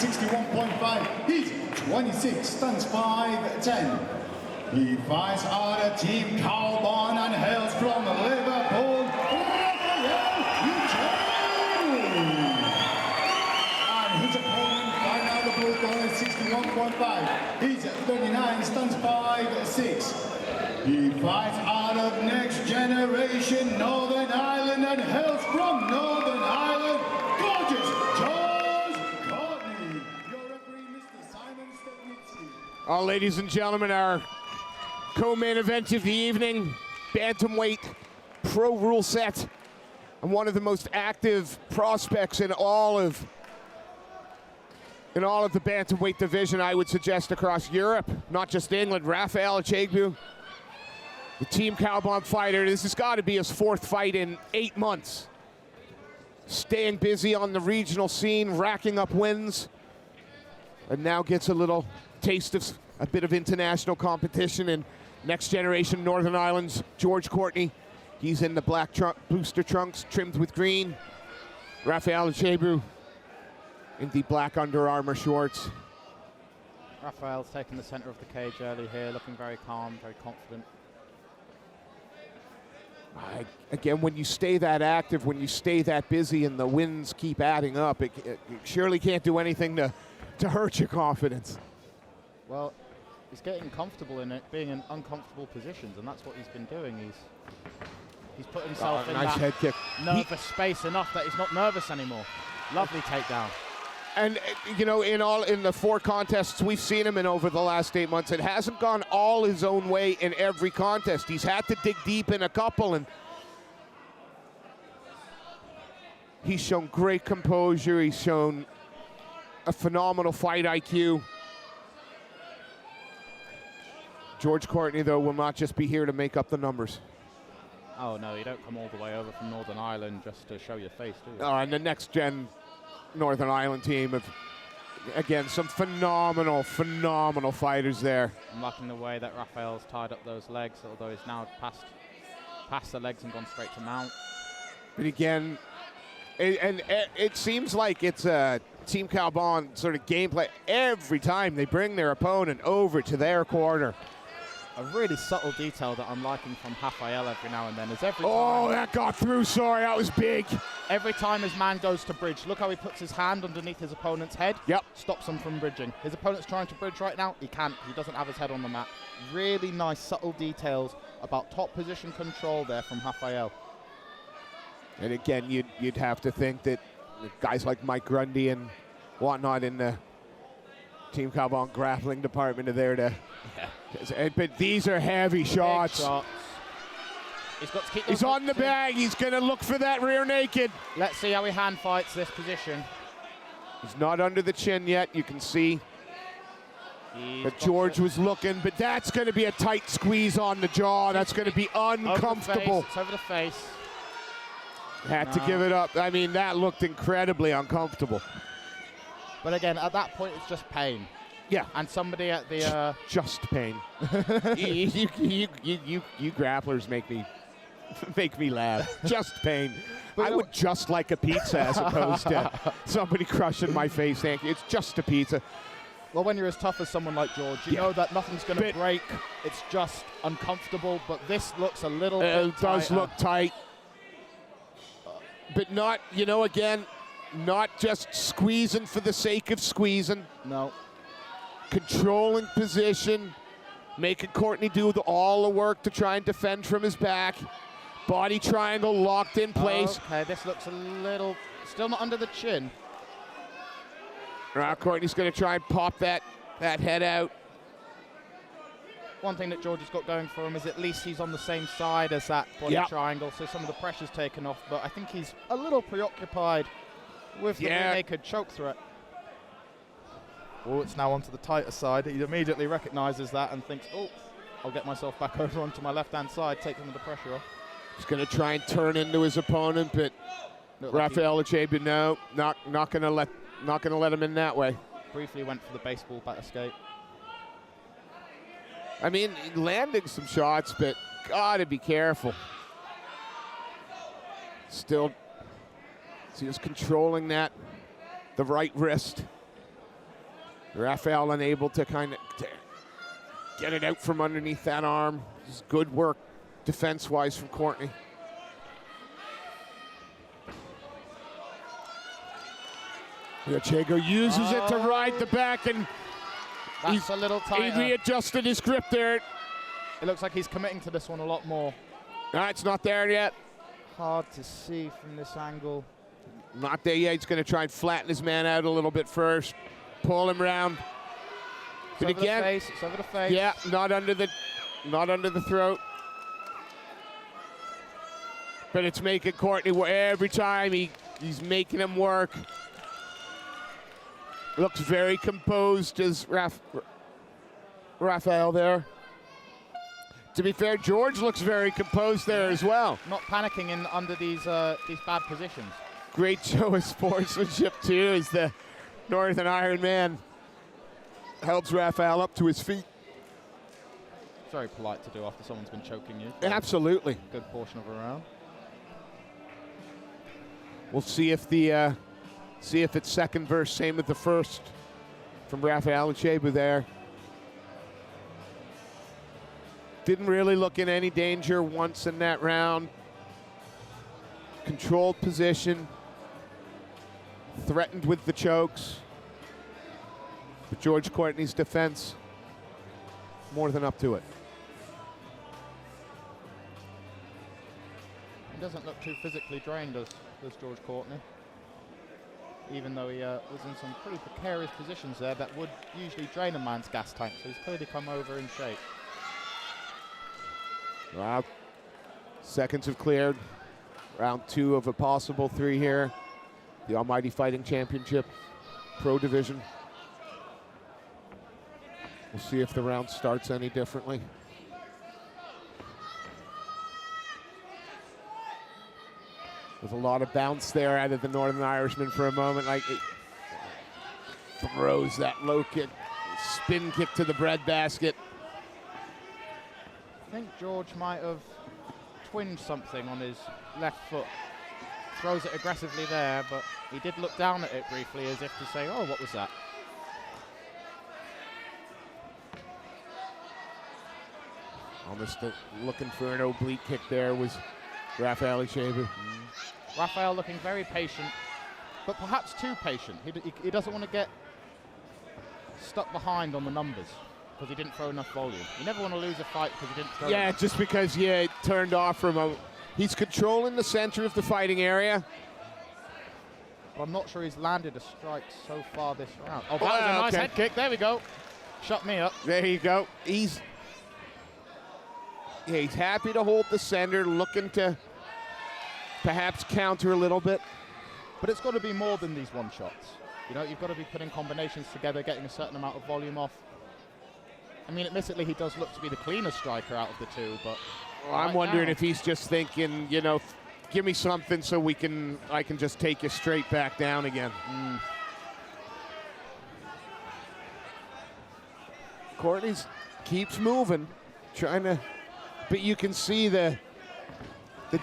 61.5. He's 26 tons 5'10". He fights out of Team Carbon and hails from Liverpool, Raphael, Uchegbu. And his opponent fighting out of blue corner 61.5. He's 39 tons 5'6". He fights out of Next Generation Northern Ireland and hails from Northern Ireland, gorgeous Courtney. Your referee, Mr. Simon Stepnitsky. Ladies and gentlemen, our co-main event of the evening, bantamweight pro rule set, and one of the most active prospects in all of the bantamweight division, I would suggest, across Europe, not just England. Raphael Uchegbu, the Team Cowbomb fighter. This has got to be his 4th fight in 8 months. Staying busy on the regional scene, racking up wins, and now gets a little taste of a bit of international competition in Next Generation Northern Ireland's George Courtney. He's in the black booster trunks trimmed with green. Raphael Uchegbu in the black Under Armour shorts. Raphael's taking the center of the cage early here, looking very calm, very confident. Again, when you stay that active, when you stay that busy and the wins keep adding up, it surely can't do anything to hurt your confidence. Well, he's getting comfortable in it, being in uncomfortable positions, and that's what he's been doing. He's put himself in nice that head kick. Nervous space enough that he's not nervous anymore. Lovely takedown. And, you know, in the 4 contests we've seen him in over the last 8 months, it hasn't gone all his own way in every contest. He's had to dig deep in a couple, and he's shown great composure. He's shown a phenomenal fight IQ. George Courtney, though, will not just be here to make up the numbers. Oh, no, you don't come all the way over from Northern Ireland just to show your face, do you? Oh, and the Next Gen Northern Ireland team have, again, some phenomenal fighters there. I'm liking the way that Raphael's tied up those legs, although he's now past the legs and gone straight to mount. But again, it seems like it's a Team Cowbon sort of gameplay. Every time they bring their opponent over to their corner. A really subtle detail that I'm liking from Raphael every now and then is every time... Oh, that got through, sorry, that was big. Every time his man goes to bridge, look how he puts his hand underneath his opponent's head. Yep. Stops him from bridging. His opponent's trying to bridge right now, he can't. He doesn't have his head on the mat. Really nice, subtle details about top position control there from Raphael. And again, you'd have to think that guys like Mike Grundy and whatnot in the Team Cowbon grappling department are there to... Yeah. But these are heavy shots. He's got to keep. He's on the bag. He's going to look for that rear naked. Let's see how he hand fights this position. He's not under the chin yet. You can see that George was looking, but that's going to be a tight squeeze on the jaw. That's going to be uncomfortable. It's over the face. Had to give it up. I mean, that looked incredibly uncomfortable. But again, at that point, it's just pain. Yeah. And somebody at the... Just pain. you grapplers make me laugh. Just pain. I would just like a pizza as opposed to somebody crushing my face. Thank you. It's just a pizza. Well, when you're as tough as someone like George, you know that nothing's going to break. It's just uncomfortable. But this looks a little bit It does look tight. But not, you know, again, not just squeezing for the sake of squeezing. No. Controlling position, making Courtney do all the work to try and defend from his back. Body triangle locked in place. Okay, this looks a little, still not under the chin. Courtney's going to try and pop that head out. One thing that George has got going for him is at least he's on the same side as that body triangle, so some of the pressure's taken off, but I think he's a little preoccupied with the naked choke threat. Oh, it's now onto the tighter side. He immediately recognizes that and thinks, oh, I'll get myself back over onto my left-hand side, take some of the pressure off. He's going to try and turn into his opponent, but Raphael Uchegbu, no, not going to let him in that way. Briefly went for the baseball bat escape. I mean, landing some shots, but gotta be careful. Still, he was controlling the right wrist. Raphael unable to kind of get it out from underneath that arm. This is good work defense-wise from Courtney. Uchegbu uses it to ride the back, and that's a little tighter. He readjusted his grip there. It looks like he's committing to this one a lot more. No, it's not there yet. Hard to see from this angle. Not there yet. He's going to try and flatten his man out a little bit first. Pull him round. But it's again, over the face. It's over the face. Yeah, not under the throat. But it's making Courtney every time he's making him work. Looks very composed as Raphael there. To be fair, George looks very composed there as well. Not panicking under these bad positions. Great show of sportsmanship too, as the Northern Iron Man helps Raphael up to his feet. It's very polite to do after someone's been choking you. Absolutely. Good portion of a round. We'll see if it's second verse, same with the first from Raphael Uchegbu there. Didn't really look in any danger once in that round. Controlled position. Threatened with the chokes. But George Courtney's defense more than up to it. He doesn't look too physically drained, does George Courtney? Even though he was in some pretty precarious positions there that would usually drain a man's gas tank, so he's clearly come over in shape. Wow. Seconds have cleared. Round 2 of a possible 3 here. The Almighty Fighting Championship Pro Division. We'll see if the round starts any differently. With a lot of bounce there out of the Northern Irishman for a moment. Like it throws that low kick, spin kick to the breadbasket. I think George might have twinged something on his left foot. Throws it aggressively there, but he did look down at it briefly as if to say, oh, what was that? Almost looking for an oblique kick there was Raphael Uchegbu. Raphael looking very patient, but perhaps too patient. He doesn't want to get stuck behind on the numbers because he didn't throw enough volume. You never want to lose a fight because he didn't throw enough. Just because, it turned off from a... He's controlling the center of the fighting area. But I'm not sure he's landed a strike so far this round. Oh, that was a nice head kick. There we go. Shut me up. There you go. He's happy to hold the center, looking to perhaps counter a little bit. But it's got to be more than these one shots. You know, you've got to be putting combinations together, getting a certain amount of volume off. I mean, admittedly, he does look to be the cleaner striker out of the two, but... Well, I'm wondering if he's just thinking, give me something so I can just take you straight back down again. Courtney's keeps moving, trying to, but you can see the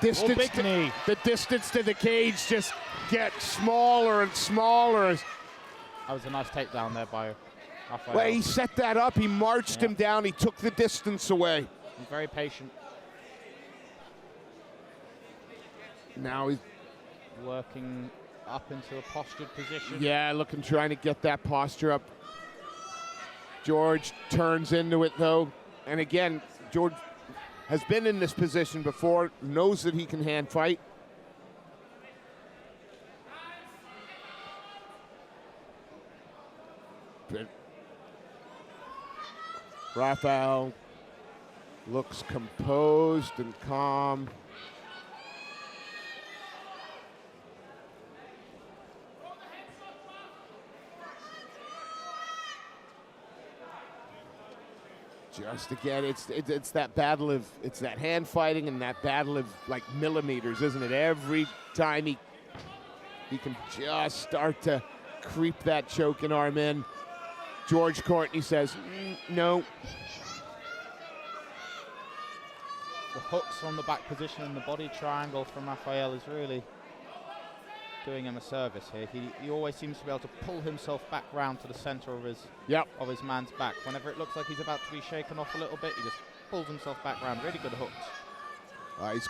distance. The distance to the cage just gets smaller and smaller. That was a nice takedown there by Raphael. Well, he set that up. He marched him down. He took the distance away. He's very patient. Now he's working up into a postured position. Yeah, trying to get that posture up. George turns into it though. And again, George has been in this position before, knows that he can hand fight. But Raphael looks composed and calm. Just again, it's that battle of, it's that hand fighting and that battle of like millimeters, isn't it? Every time he can just start to creep that choking arm in. George Courtney says, no. The hooks on the back position and the body triangle from Raphael is really doing him a service here. He always seems to be able to pull himself back round to the center of his man's back. Whenever it looks like he's about to be shaken off a little bit, he just pulls himself back round. Really good hooks. He's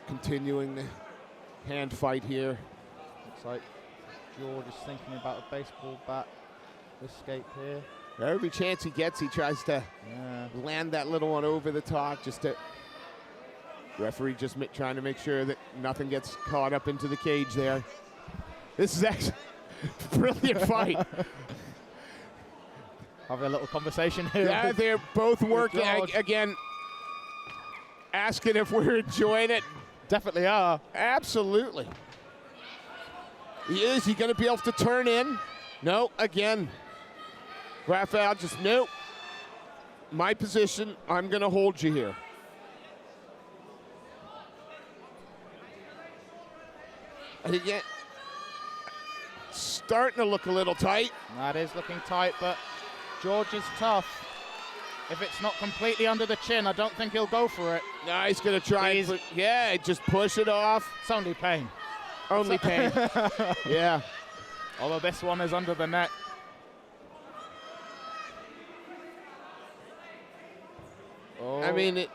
continuing the hand fight here. Looks like George is thinking about a baseball bat escape here. Every chance he gets, he tries to land that little one over the top, just to referee just trying to make sure that nothing gets caught up into the cage there. This is actually a brilliant fight. Having a little conversation here. Yeah, they're both working again, asking if we're enjoying it. Definitely are. Absolutely. Is he going to be able to turn in? No, again. Raphael just, nope. My position, I'm going to hold you here. And again, starting to look a little tight. That is looking tight, but George is tough. If it's not completely under the chin, I don't think he'll go for it. No, he's going to try and just push it off. It's only pain. Only pain. Yeah. Although this one is under the net. Oh. I mean,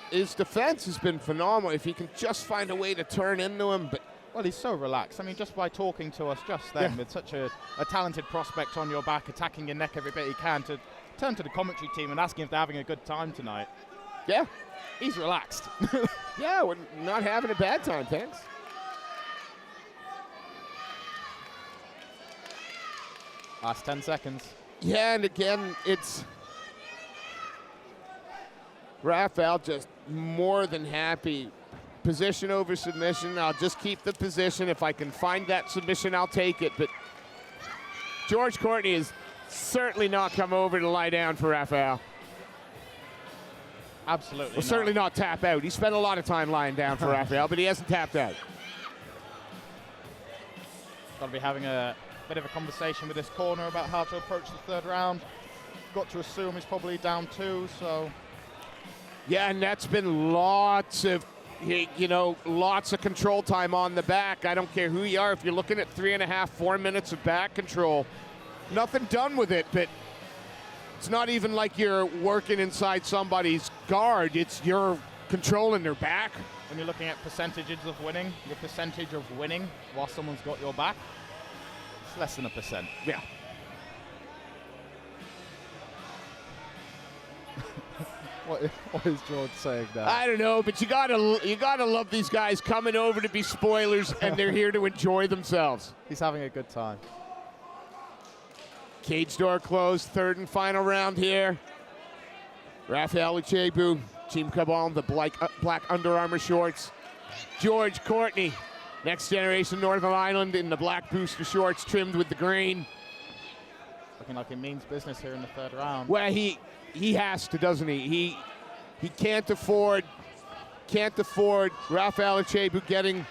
his defense has been phenomenal. If he can just find a way to turn into him, but well, he's so relaxed. I mean, just by talking to us just then, with such a talented prospect on your back, attacking your neck every bit he can, to turn to the commentary team and asking if they're having a good time tonight. Yeah. He's relaxed. Yeah, we're not having a bad time, thanks. Last 10 seconds. Yeah, and again, it's Raphael just more than happy. Position over submission. I'll just keep the position. If I can find that submission, I'll take it. But George Courtney has certainly not come over to lie down for Raphael. Absolutely. Well, certainly not tap out. He spent a lot of time lying down for Raphael, but he hasn't tapped out. Got to be having a bit of a conversation with his corner about how to approach the third round. Got to assume he's probably down 2, so. Yeah, and that's been lots of control time on the back. I don't care who you are. If you're looking at 3.5, 4 minutes of back control, nothing done with it, but it's not even like you're working inside somebody's guard. It's you're controlling their back. When you're looking at percentages of winning, your percentage of winning while someone's got your back, it's less than 1%. Yeah. What is George saying now? I don't know, but you gotta love these guys coming over to be spoilers, and they're here to enjoy themselves. He's having a good time. Cage door closed, third and final round here. Raphael Uchegbu, Team Cabal, the black Under Armour shorts. George Courtney, Next Generation Northern Ireland, in the black booster shorts trimmed with the green. Looking like he means business here in the third round. Well, he has to, doesn't he? He can't afford Raphael Uchegbu getting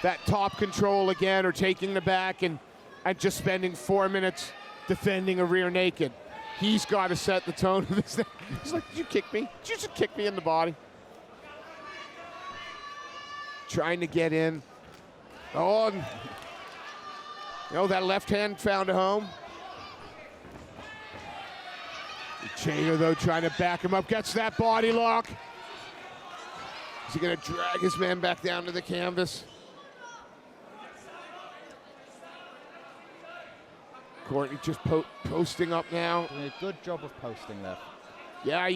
that top control again, or taking the back and just spending 4 minutes defending a rear naked. He's got to set the tone of this thing. He's like, did you kick me? Did you just kick me in the body? Trying to get in. Oh, that left hand found a home. Chainer, though, trying to back him up. Gets that body lock. Is he going to drag his man back down to the canvas? Courtney just posting up now. Doing a good job of posting there. Yeah,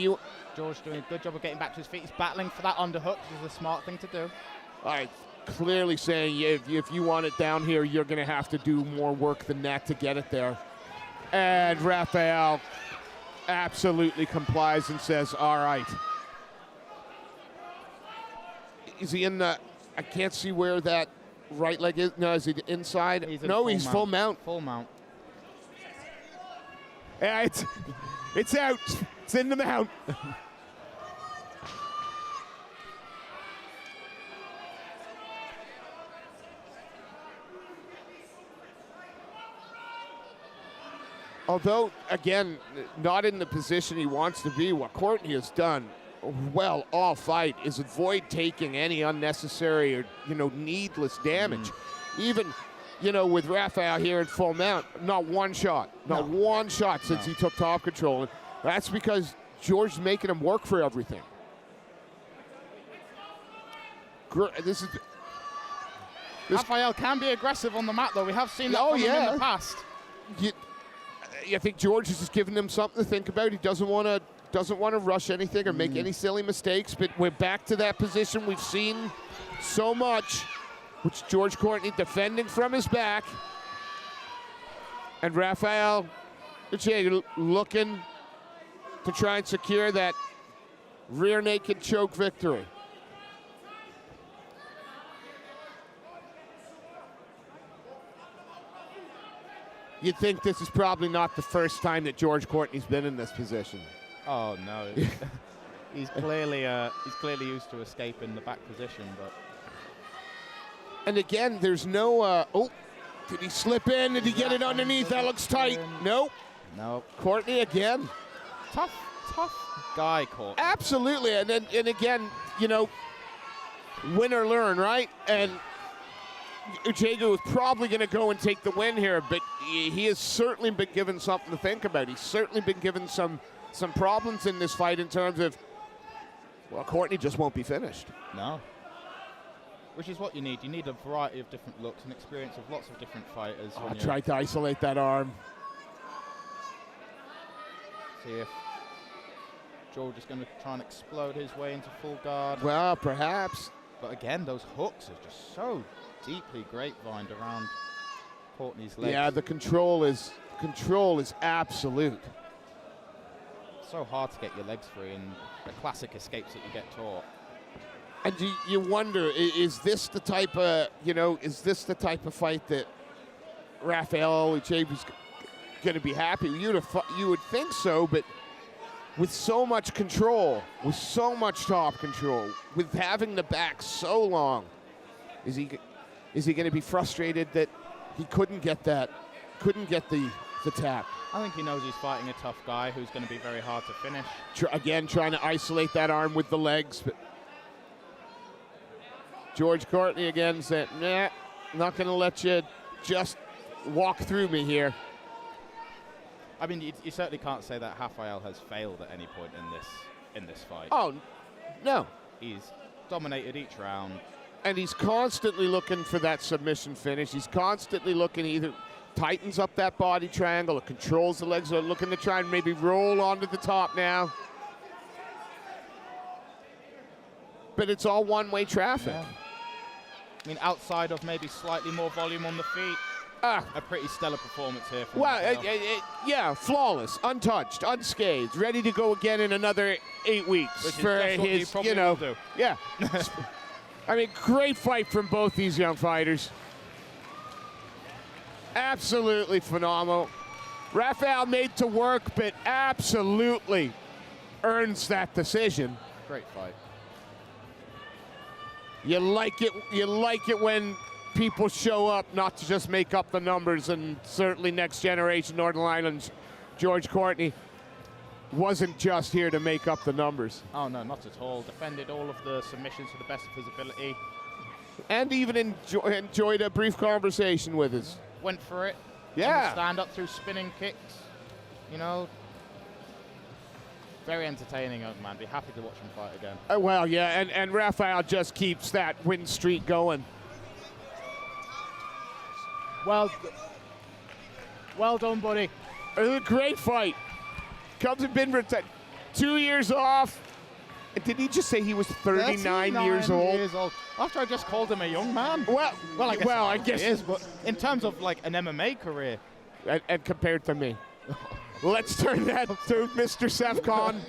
George doing a good job of getting back to his feet. He's battling for that underhook, which is a smart thing to do. All right, clearly saying if you want it down here, you're going to have to do more work than that to get it there. And Raphael absolutely complies and says, all right. Is he in the, I can't see where that right leg is. No, is he inside? He's full mount. Full mount. Yeah, it's out. It's in the mount. Although, again, not in the position he wants to be, what Courtney has done, well all fight is avoid taking any unnecessary or, needless damage. Even, with Raphael here at full mount, not one shot since he took top control. And that's because George's making him work for everything. Raphael can be aggressive on the mat, though. We have seen that from him in the past. I think George is just giving him something to think about. He doesn't want to rush anything or make any silly mistakes. But we're back to that position we've seen so much, which George Courtney defending from his back, and Raphael Uchegbu looking to try and secure that rear naked choke victory. You'd think this is probably not the first time that George Courtney's been in this position. Oh no, he's clearly used to escaping the back position, but. And again, there's no. Did he slip in? Did he get it underneath? That looks tight. Nope. Courtney again. Tough guy, Courtney. Absolutely, and again, win or learn, right? And Uchegbu is probably going to go and take the win here, but he has certainly been given something to think about. He's certainly been given some problems in this fight in terms of, well, Courtney just won't be finished. No. Which is what you need. You need a variety of different looks and experience of lots of different fighters. I tried to isolate that arm. See if George is going to try and explode his way into full guard. Well, perhaps. But again, those hooks are just so deeply grapevined around Courtney's legs. Yeah, the control is absolute. So hard to get your legs free, and the classic escapes that you get taught. And you wonder, is this the type of fight that Raphael Uchegbu's going to be happy? You would think so, but with so much control, with so much top control, with having the back so long, is he going to be frustrated that he couldn't get the tap? I think he knows he's fighting a tough guy who's going to be very hard to finish. Again, trying to isolate that arm with the legs, but George Courtney again said, nah, not going to let you just walk through me here. I mean, you certainly can't say that Raphael has failed at any point in this fight. Oh, no. He's dominated each round. And he's constantly looking for that submission finish. He's constantly looking, either tightens up that body triangle or controls the legs, or looking to try and maybe roll onto the top now. But it's all one-way traffic. Yeah. I mean, outside of maybe slightly more volume on the feet, a pretty stellar performance here from yeah, flawless, untouched, unscathed, ready to go again in another 8 weeks. Which for is what will do. Yeah. I mean, great fight from both these young fighters. Absolutely phenomenal. Raphael made to work, but absolutely earns that decision. Great fight. You like it when people show up, not to just make up the numbers, and certainly next generation Northern Ireland's George Courtney wasn't just here to make up the numbers. Oh no, not at all. Defended all of the submissions to the best of his ability. And even enjoyed a brief conversation with us. Went for it. Yeah. Stand up through spinning kicks. Very entertaining, young man. Be happy to watch him fight again. Well, yeah, and Raphael just keeps that win streak going. Well done, buddy. A great fight. Comes and been 2 years off. And did he just say he was 39 years old? After I just called him a young man. I guess he is, but in terms of like an MMA career. And compared to me. Let's turn that to Mr. Sefcon.